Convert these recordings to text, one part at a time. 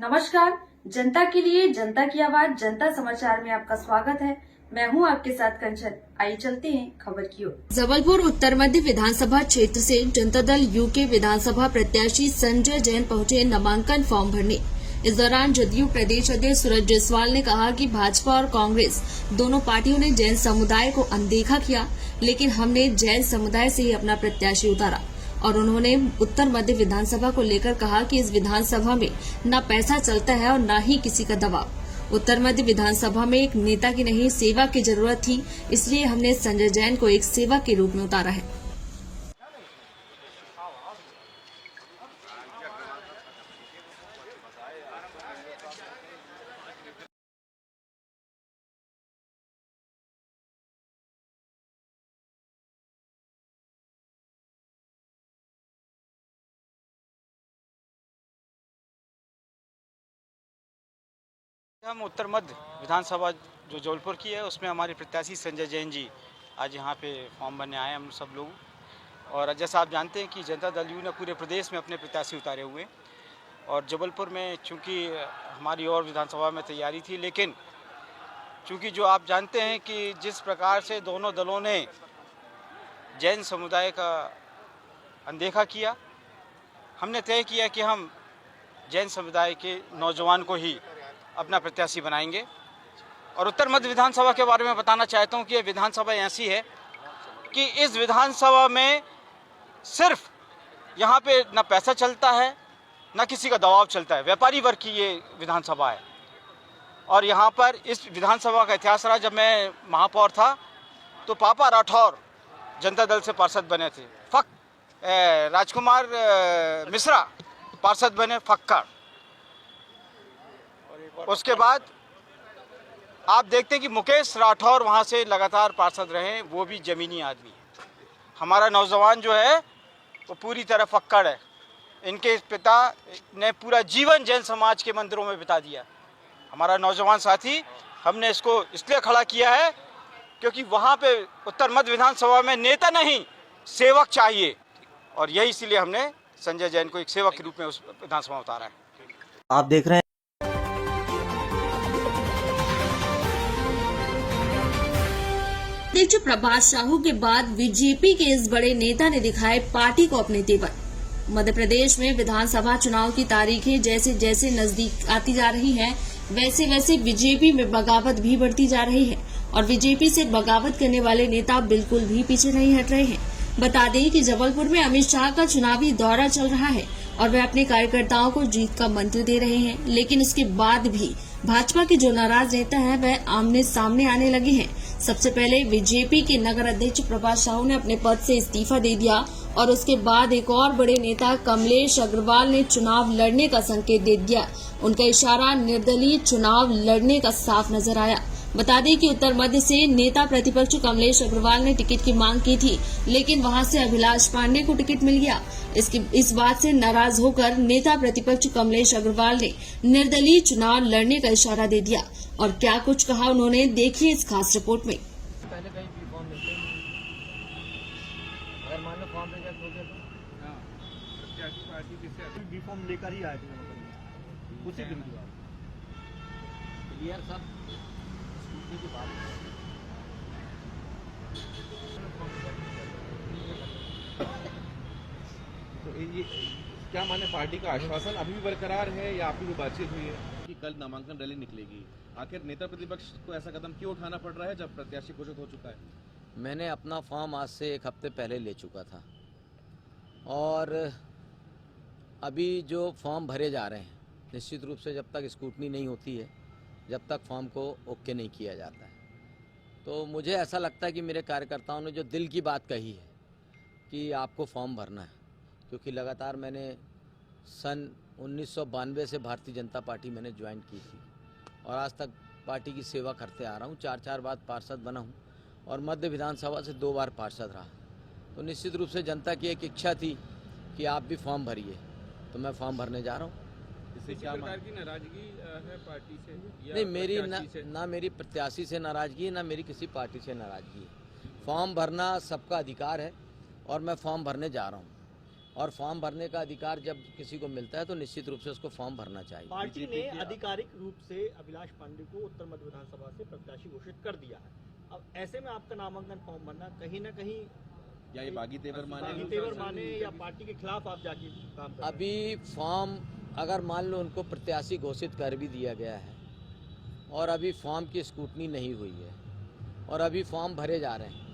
नमस्कार, जनता के लिए जनता की आवाज जनता समाचार में आपका स्वागत है। मैं हूं आपके साथ कंचन। आइए चलते हैं खबर की ओर। जबलपुर उत्तर मध्य विधानसभा क्षेत्र से जनता दल यू के विधानसभा प्रत्याशी संजय जैन पहुंचे नामांकन फॉर्म भरने। इस दौरान जदयू प्रदेश अध्यक्ष सूरज जायसवाल ने कहा कि भाजपा और कांग्रेस दोनों पार्टियों ने जैन समुदाय को अनदेखा किया, लेकिन हमने जैन समुदाय से ही अपना प्रत्याशी उतारा। और उन्होंने उत्तर मध्य विधानसभा को लेकर कहा कि इस विधानसभा में न पैसा चलता है और न ही किसी का दबाव। उत्तर मध्य विधानसभा में एक नेता की नहीं सेवा की जरूरत थी, इसलिए हमने संजय जैन को एक सेवक के रूप में उतारा है। हम उत्तर मध्य विधानसभा जो जबलपुर की है उसमें हमारे प्रत्याशी संजय जैन जी आज यहाँ पे फॉर्म भरने आए हम सब लोग। और जैसा आप जानते हैं कि जनता दल यू ने पूरे प्रदेश में अपने प्रत्याशी उतारे हुए और जबलपुर में चूँकि हमारी और विधानसभा में तैयारी थी, लेकिन चूँकि जो आप जानते हैं कि जिस प्रकार से दोनों दलों ने जैन समुदाय का अनदेखा किया, हमने तय किया कि हम जैन समुदाय के नौजवान को ही अपना प्रत्याशी बनाएंगे। और उत्तर मध्य विधानसभा के बारे में बताना चाहता हूं कि ये विधानसभा ऐसी है कि इस विधानसभा में सिर्फ यहाँ पे न पैसा चलता है न किसी का दबाव चलता है। व्यापारी वर्ग की ये विधानसभा है। और यहाँ पर इस विधानसभा का इतिहास रहा, जब मैं महापौर था तो पापा राठौर जनता दल से पार्षद बने थे, राजकुमार मिश्रा पार्षद बने फक्कर। उसके बाद आप देखते हैं कि मुकेश राठौर वहाँ से लगातार पार्षद रहे, वो भी जमीनी आदमी है। हमारा नौजवान जो है वो पूरी तरह फक्कड़ है। इनके पिता ने पूरा जीवन जैन समाज के मंदिरों में बिता दिया। हमारा नौजवान साथी, हमने इसको इसलिए खड़ा किया है क्योंकि वहाँ पे उत्तर मध्य विधानसभा में नेता नहीं सेवक चाहिए, और यही इसीलिए हमने संजय जैन को एक सेवक के रूप में उस विधानसभा में उतारा है। आप देख रहे हैं अध्यक्ष प्रभात साहू के बाद बीजेपी के इस बड़े नेता ने दिखाए पार्टी को अपने तेवर। मध्य प्रदेश में विधानसभा चुनाव की तारीखें जैसे जैसे नजदीक आती जा रही हैं, वैसे वैसे बीजेपी में बगावत भी बढ़ती जा रही है और बीजेपी से बगावत करने वाले नेता बिल्कुल भी पीछे नहीं हट रहे हैं। बता दें कि जबलपुर में अमित शाह का चुनावी दौरा चल रहा है और वे अपने कार्यकर्ताओं को जीत का मंत्र दे रहे हैं, लेकिन उसके बाद भी भाजपा के जो नाराज नेता हैं वह आमने सामने आने लगे हैं। सबसे पहले बीजेपी के नगर अध्यक्ष प्रभात साहू ने अपने पद से इस्तीफा दे दिया और उसके बाद एक और बड़े नेता कमलेश अग्रवाल ने चुनाव लड़ने का संकेत दे दिया। उनका इशारा निर्दलीय चुनाव लड़ने का साफ नजर आया। बता दें कि उत्तर मध्य से नेता प्रतिपक्ष कमलेश अग्रवाल ने टिकट की मांग की थी, लेकिन वहां से अभिलाष पांडे को टिकट मिल गया। इस बात से नाराज होकर नेता प्रतिपक्ष कमलेश अग्रवाल ने निर्दलीय चुनाव लड़ने का इशारा दे दिया। और क्या कुछ कहा उन्होंने, देखिए इस खास रिपोर्ट में। पहले कहीं भी फॉर्म मिलते हैं, अगर मान लो फॉर्म रिजेक्ट हो गया तो प्रत्याशी पार्टी किससे बी फॉर्म लेकर ही आए थे उसी दिन की बात क्लियर सब स्कूटी की बात तो ये क्या माने पार्टी का आश्वासन अभी भी बरकरार है या आपकी भी बातचीत हुई है कि कल नामांकन रैली निकलेगी? आखिर नेता प्रतिपक्ष को ऐसा कदम क्यों उठाना पड़ रहा है जब प्रत्याशी घोषित हो चुका है? मैंने अपना फॉर्म आज से एक हफ्ते पहले ले चुका था और अभी जो फॉर्म भरे जा रहे हैं, निश्चित रूप से जब तक स्क्रूटनी नहीं होती है, जब तक फॉर्म को ओके नहीं किया जाता है, तो मुझे ऐसा लगता है कि मेरे कार्यकर्ताओं ने जो दिल की बात कही है कि आपको फॉर्म भरना है, क्योंकि लगातार मैंने सन 1992 से भारतीय जनता पार्टी मैंने ज्वाइन की थी और आज तक पार्टी की सेवा करते आ रहा हूँ। 4 बार पार्षद बना हूँ और मध्य विधानसभा से 2 बार पार्षद रहा। तो निश्चित रूप से जनता की एक इच्छा थी कि आप भी फॉर्म भरिए, तो मैं फॉर्म भरने जा रहा हूँ। इससे क्या प्रकार की नाराजगी है पार्टी से? नहीं, मेरी ना मेरी प्रत्याशी से नाराजगी है, ना मेरी किसी पार्टी से नाराजगी है। फॉर्म भरना सबका अधिकार है और मैं फॉर्म भरने जा रहा हूँ और फॉर्म भरने का अधिकार जब किसी को मिलता है तो निश्चित रूप से उसको फॉर्म भरना चाहिए। पार्टी ने आधिकारिक रूप से अभिलाष पांडे को उत्तर मध्य विधानसभा से प्रत्याशी घोषित कर दिया है। अब ऐसे में आपका नामांकन फॉर्म भरना कहीं न कहीं या ये बागी तेवर माने या पार्टी के खिलाफ आप जाके काम कर रहे हैं? अभी फॉर्म अगर मान लो उनको प्रत्याशी घोषित कर भी दिया गया है और अभी फॉर्म की स्क्रूटनी नहीं हुई है और अभी फॉर्म भरे जा रहे हैं।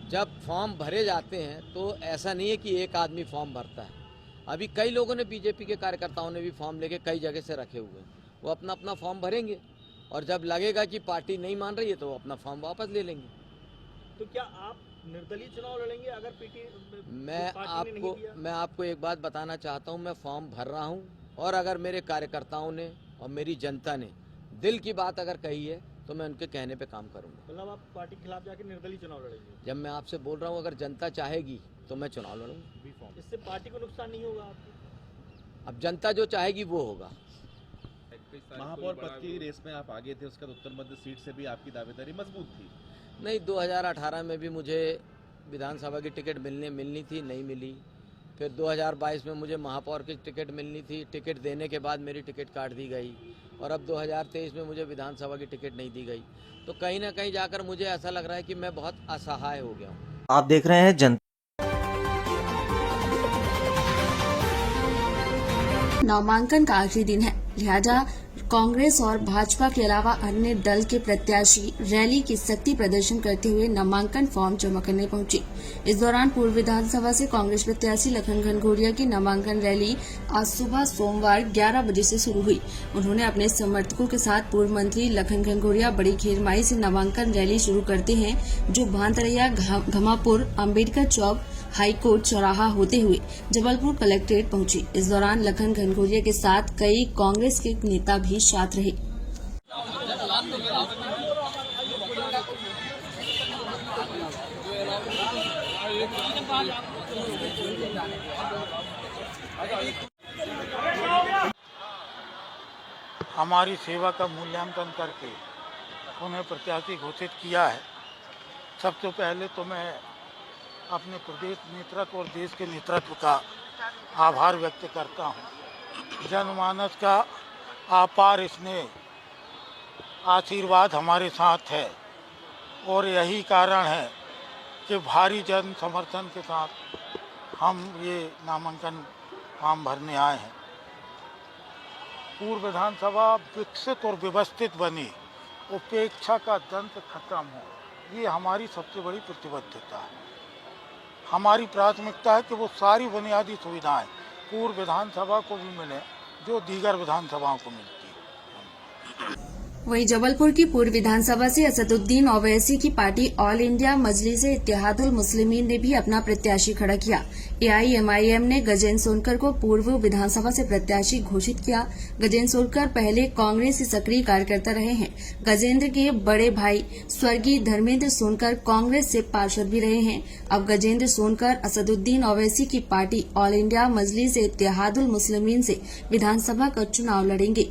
जब फॉर्म भरे जाते हैं तो ऐसा नहीं है कि एक आदमी फॉर्म भरता है। अभी कई लोगों ने, बीजेपी के कार्यकर्ताओं ने भी फॉर्म लेके कई जगह से रखे हुए हैं। वो अपना अपना फॉर्म भरेंगे और जब लगेगा कि पार्टी नहीं मान रही है तो वो अपना फॉर्म वापस ले लेंगे। तो क्या आप निर्दलीय चुनाव लड़ेंगे अगर मैं आपको एक बात बताना चाहता हूँ, मैं फॉर्म भर रहा हूँ और अगर मेरे कार्यकर्ताओं ने और मेरी जनता ने दिल की बात अगर कही है तो मैं उनके कहने पे काम करूँगा। मतलब आप पार्टी के खिलाफ जाके निर्दलीय चुनाव लड़ेंगे? जब मैं आपसे बोल रहा हूँ अगर जनता चाहेगी तो मैं चुनाव लड़ूंगा। इससे पार्टी को नुकसान नहीं होगा आपको? अब जनता जो चाहेगी वो होगा। महापौर पद की रेस में आप आगे थे, उसके बाद उत्तर मध्य सीट से भी आपकी दावेदारी मजबूत थी। नहीं, 2018 में भी मुझे विधानसभा की टिकट मिलनी थी, नहीं मिली। फिर 2022 में मुझे महापौर की टिकट मिलनी थी, टिकट देने के बाद मेरी टिकट काट दी गई और अब 2023 में मुझे विधानसभा की टिकट नहीं दी गई। तो कहीं ना कहीं जाकर मुझे ऐसा लग रहा है कि मैं बहुत असहाय हो गया हूँ। आप देख रहे हैं जनता। नामांकन का आखिरी दिन है, लिहाजा कांग्रेस और भाजपा के अलावा अन्य दल के प्रत्याशी रैली की शक्ति प्रदर्शन करते हुए नामांकन फॉर्म जमा करने पहुंचे। इस दौरान पूर्व विधानसभा से कांग्रेस प्रत्याशी लखन घनघोरिया की नामांकन रैली आज सुबह सोमवार 11 बजे से शुरू हुई। उन्होंने अपने समर्थकों के साथ पूर्व मंत्री लखन घनघोरिया बड़ी घेरमाई से नामांकन रैली शुरू करते हैं, जो भांतरैया, घमापुर, अम्बेडकर चौक, हाईकोर्ट चौराहा होते हुए जबलपुर कलेक्ट्रेट पहुंची। इस दौरान लखन घनघोरिया के साथ कई कांग्रेस के नेता भी साथ रहे। हमारी सेवा का मूल्यांकन करके उन्हें प्रत्याशी घोषित किया है। सबसे पहले तो मैं अपने प्रदेश नेतृत्व और देश के नेतृत्व का आभार व्यक्त करता हूँ। जनमानस का अपार स्नेह आशीर्वाद हमारे साथ है और यही कारण है कि भारी जन समर्थन के साथ हम ये नामांकन फॉर्म भरने आए हैं। पूर्व विधानसभा विकसित और व्यवस्थित बनी, उपेक्षा का दंत खत्म हो, ये हमारी सबसे बड़ी प्रतिबद्धता है। हमारी प्राथमिकता है कि वो सारी बुनियादी सुविधाएं पूर्व विधानसभा को भी मिले जो दीगर विधानसभाओं को मिलती है। वहीं जबलपुर की पूर्व विधानसभा से असदुद्दीन ओवैसी की party all India Majlis-e Ittehadul Muslimeen ने भी अपना प्रत्याशी खड़ा किया। एआईएमआईएम ने गजेंद्र सोनकर को पूर्व विधानसभा से प्रत्याशी घोषित किया। गजेंद्र सोनकर पहले कांग्रेस के सक्रिय कार्यकर्ता रहे हैं। गजेंद्र के बड़े भाई स्वर्गीय धर्मेंद्र सोनकर कांग्रेस से पार्षद भी रहे हैं। अब गजेंद्र सोनकर असदुद्दीन ओवैसी की party all India Majlis-e Ittehadul Muslimeen से विधानसभा का चुनाव लड़ेंगे।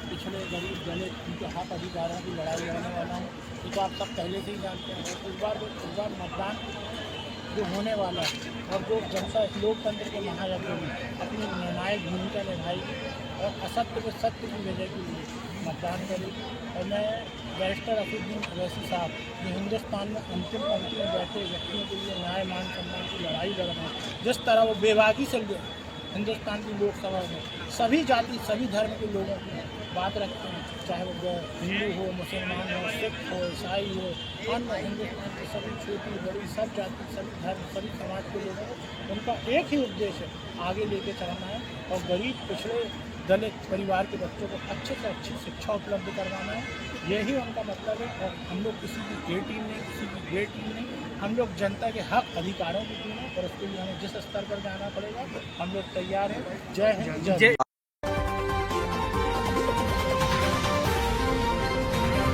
पिछड़े गरीब दलित उनके हक अधिकारों की लड़ाई लड़ने वाला हूँ। ये तो आप सब पहले से ही जानते हैं। इस बार मतदान जो होने वाला है और जो जनता लोकतंत्र के महायज्ञ में अपनी निर्णायक भूमिका निभाएगी और असत्य को सत्य की विजय के लिए मतदान करेगी। और मैं बैरिस्टर असदुद्दीन ओवैसी साहब जो हिंदुस्तान में अंतिम पंक्ति में बैठे व्यक्तियों के लिए न्याय मान सम्मान की लड़ाई लड़ रहे हैं, जिस तरह वो बेबाकी से हिंदुस्तान की लोकसभा में सभी जाति सभी धर्म के लोगों की बात रखते हैं, चाहे वो हिंदू हो, मुसलमान हो, सिख हो, ईसाई हो, अन्य हिंदुस्तान के सभी छोटी बड़ी सब जाति सभी धर्म सभी समाज के लोगों को उनका एक ही उद्देश्य है, आगे लेके चलना है और गरीब पिछड़े दलित परिवार के बच्चों को अच्छे से अच्छी शिक्षा उपलब्ध करवाना है। यही उनका मतलब है। और हम लोग किसी की ए टीम नहीं, किसी की बे टीम नहीं, हम लोग जनता के हक अधिकारों की टीम है और उसके लिए हमें जिस स्तर पर जाना पड़ेगा हम लोग तैयार हैं। जय हिंद, जय।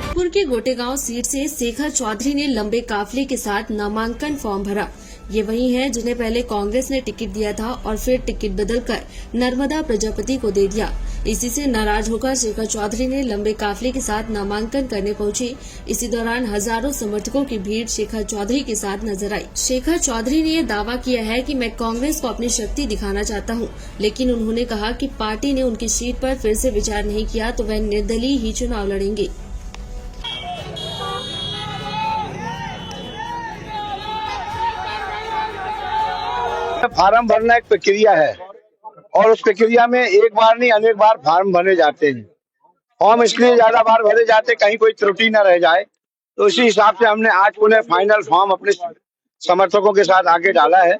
जबलपुर के गोटेगांव सीट से शेखर चौधरी ने लंबे काफले के साथ नामांकन फॉर्म भरा। ये वही हैं जिन्हें पहले कांग्रेस ने टिकट दिया था और फिर टिकट बदलकर नर्मदा प्रजापति को दे दिया। इसी से नाराज होकर शेखर चौधरी ने लंबे काफले के साथ नामांकन करने पहुंची। इसी दौरान हजारों समर्थकों की भीड़ शेखर चौधरी के साथ नजर आई। शेखर चौधरी ने यह दावा किया है कि मैं कांग्रेस को अपनी शक्ति दिखाना चाहता हूं, लेकिन उन्होंने कहा कि पार्टी ने उनकी सीट पर फिर से विचार नहीं किया तो वह निर्दलीय ही चुनाव लड़ेंगे। फार्म भरना एक प्रक्रिया है और उस प्रक्रिया में एक बार नहीं अनेक बार फार्म भरे जाते हैं। फॉर्म इसलिए ज्यादा बार भरे जाते कहीं कोई त्रुटि न रह जाए, तो इसी हिसाब से हमने आज पुनः फाइनल फॉर्म अपने समर्थकों के साथ आगे डाला है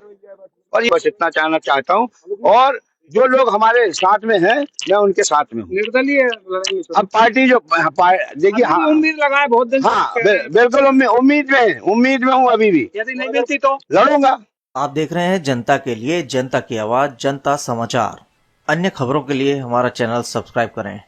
और ये बस इतना कहना चाहता हूँ। और जो लोग हमारे साथ में हैं मैं उनके साथ में हूँ। निर्दलीय अब पार्टी जो देखिए उम्मीद लगाए बहुत दिन। हाँ बिल्कुल उम्मीद में हूँ अभी भी, यदि नहीं मिलती तो लड़ूंगा। आप देख रहे हैं जनता के लिए जनता की आवाज जनता समाचार। अन्य खबरों के लिए हमारा चैनल सब्सक्राइब करें।